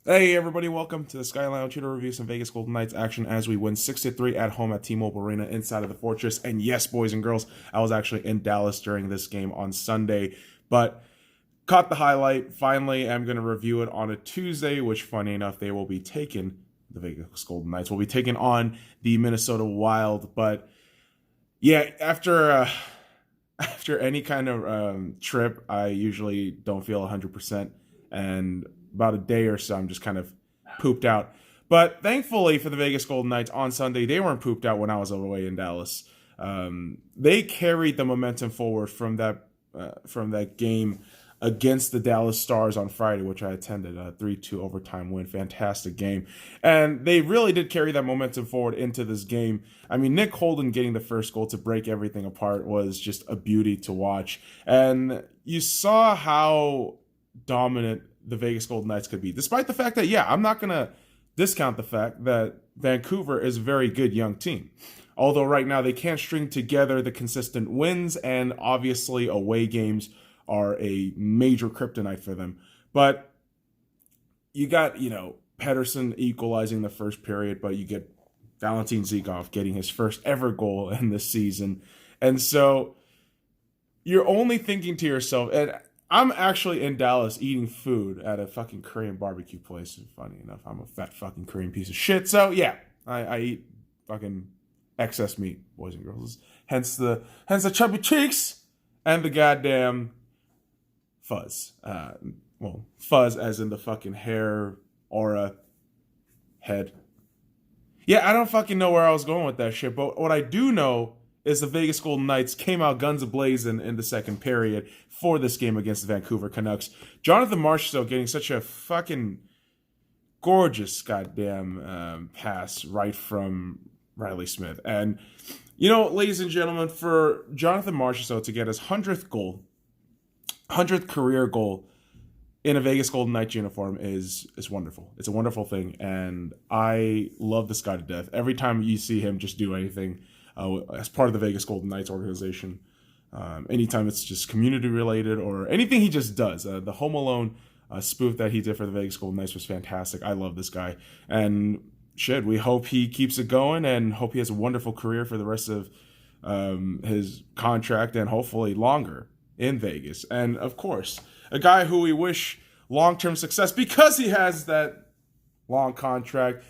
Hey everybody, welcome to the SkyLounge here to review some Vegas Golden Knights action as we win 6-3 at home at T-Mobile Arena inside of the Fortress. And yes, boys and girls, I was actually in Dallas during this game on Sunday, but caught the highlight. Finally, I'm going to review it on a Tuesday, which funny enough, they will be taking, the Vegas Golden Knights will be taking on the Minnesota Wild. But yeah, after any kind of trip, I usually don't feel 100%. And about a day or so, I'm just kind of pooped out. But thankfully for the Vegas Golden Knights on Sunday, they weren't pooped out when I was away in Dallas. They carried the momentum forward from that game against the Dallas Stars on Friday, which I attended, a 3-2 overtime win. Fantastic game. And they really did carry that momentum forward into this game. I mean, Nick Holden getting the first goal to break everything apart was just a beauty to watch. And you saw how dominant the Vegas Golden Knights could be, despite the fact that, yeah, I'm not going to discount the fact that Vancouver is a very good young team. Although right now they can't string together the consistent wins, and obviously away games are a major kryptonite for them. But you got, Pedersen equalizing the first period, but you get Valentin Zykov getting his first ever goal in this season. And so you're only thinking to yourself, and I'm actually in Dallas eating food at a fucking Korean barbecue place. Funny enough, I'm a fat fucking Korean piece of shit. So yeah, I eat fucking excess meat, boys and girls. Hence the chubby cheeks and the goddamn fuzz. Fuzz as in the fucking hair, aura, head. Yeah, I don't fucking know where I was going with that shit, but what I do know is the Vegas Golden Knights came out guns a-blazing in the second period for this game against the Vancouver Canucks. Jonathan Marchessault getting such a fucking gorgeous goddamn pass right from Riley Smith. And, ladies and gentlemen, for Jonathan Marchessault to get his 100th goal, 100th career goal in a Vegas Golden Knights uniform is wonderful. It's a wonderful thing, and I love this guy to death. Every time you see him just do anything as part of the Vegas Golden Knights organization, anytime it's just community related or anything he just does, the Home Alone spoof that he did for the Vegas Golden Knights was fantastic. I love this guy, and we hope he keeps it going and hope he has a wonderful career for the rest of his contract and hopefully longer in Vegas. And of course, a guy who we wish long-term success because he has that long contract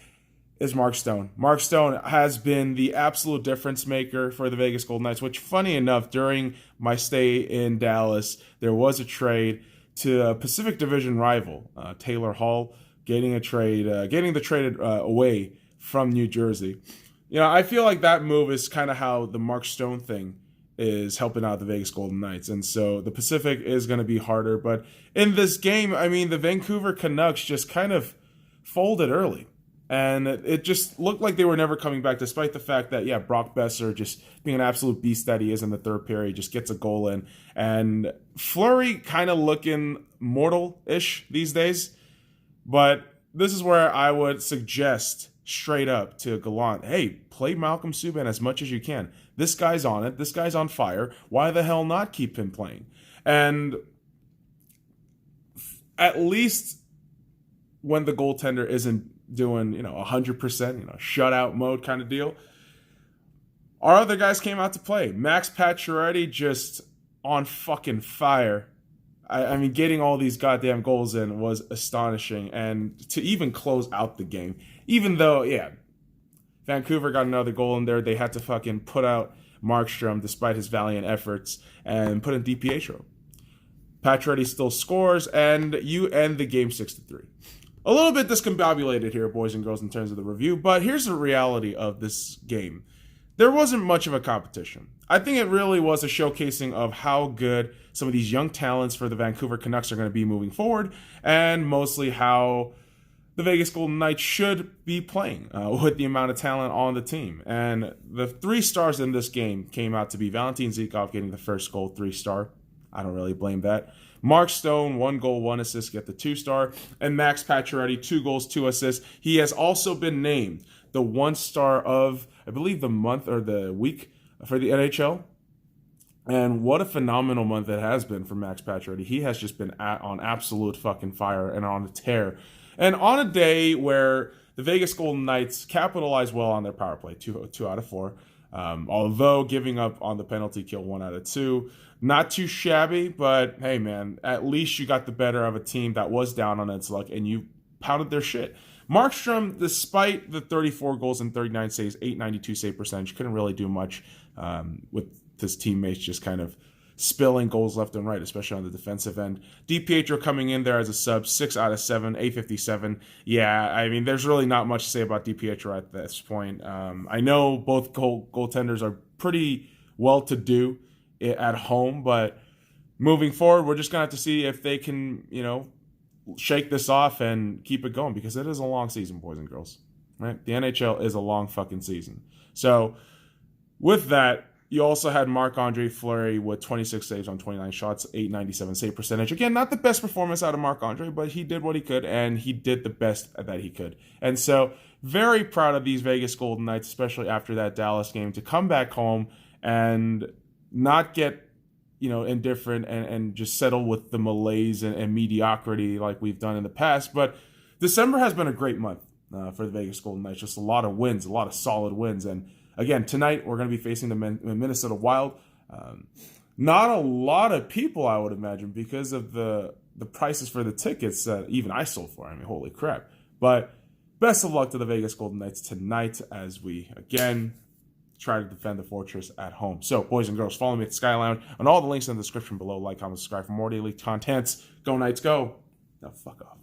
is Mark Stone. Mark Stone has been the absolute difference maker for the Vegas Golden Knights, which, funny enough, during my stay in Dallas, there was a trade to a Pacific Division rival, Taylor Hall, getting the trade away from New Jersey. I feel like that move is kind of how the Mark Stone thing is helping out the Vegas Golden Knights. And so the Pacific is going to be harder. But in this game, I mean, the Vancouver Canucks just kind of folded early. And it just looked like they were never coming back, despite the fact that, yeah, Brock Besser, just being an absolute beast that he is in the third period, just gets a goal in. And Fleury kind of looking mortal-ish these days. But this is where I would suggest straight up to Gallant, hey, play Malcolm Subban as much as you can. This guy's on it. This guy's on fire. Why the hell not keep him playing? And at least when the goaltender isn't doing, 100%, shutout mode kind of deal, our other guys came out to play. Max Pacioretty just on fucking fire. I mean, getting all these goddamn goals in was astonishing. And to even close out the game, even though, yeah, Vancouver got another goal in there, they had to fucking put out Markstrom despite his valiant efforts and put in DiPietro. Pacioretty still scores, and you end the game 6-3. A little bit discombobulated here, boys and girls, in terms of the review, but here's the reality of this game. There wasn't much of a competition. I think it really was a showcasing of how good some of these young talents for the Vancouver Canucks are going to be moving forward, and mostly how the Vegas Golden Knights should be playing with the amount of talent on the team. And the 3 stars in this game came out to be Valentin Zykov getting the first goal, 3-star. I don't really blame that. Mark Stone, 1 goal, 1 assist, get the 2-star. And Max Pacioretty, 2 goals, 2 assists. He has also been named the 1-star of, I believe, the month or the week for the NHL. And what a phenomenal month it has been for Max Pacioretty. He has just been on absolute fucking fire and on a tear. And on a day where the Vegas Golden Knights capitalized well on their power play, two out of 4, although giving up on the penalty kill 1 out of 2, not too shabby, but hey, man, at least you got the better of a team that was down on its luck, and you pounded their shit. Markstrom, despite the 34 goals and 39 saves, .892 save percentage, couldn't really do much with his teammates just kind of spilling goals left and right, especially on the defensive end. DiPietro coming in there as a sub, 6 out of 7, .857. Yeah, I mean, there's really not much to say about DiPietro at this point. I know both goaltenders are pretty well-to-do at home, but moving forward, we're just going to have to see if they can, shake this off and keep it going, because it is a long season, boys and girls, right? The NHL is a long fucking season. So with that, you also had Marc-Andre Fleury with 26 saves on 29 shots, .897 save percentage. Again, not the best performance out of Marc-Andre, but he did what he could, and he did the best that he could. And so very proud of these Vegas Golden Knights, especially after that Dallas game, to come back home and not get indifferent and just settle with the malaise and mediocrity like we've done in the past. But December has been a great month for the Vegas Golden Knights. Just a lot of wins, a lot of solid wins. And again, tonight we're going to be facing the Minnesota Wild. Not a lot of people, I would imagine, because of the prices for the tickets that even I sold for. I mean, holy crap. But best of luck to the Vegas Golden Knights tonight as we, again, try to defend the fortress at home. So, boys and girls, follow me at the Sky Lounge on all the links in the description below. Like, comment, subscribe for more daily contents. Go Knights, go. Now, fuck off.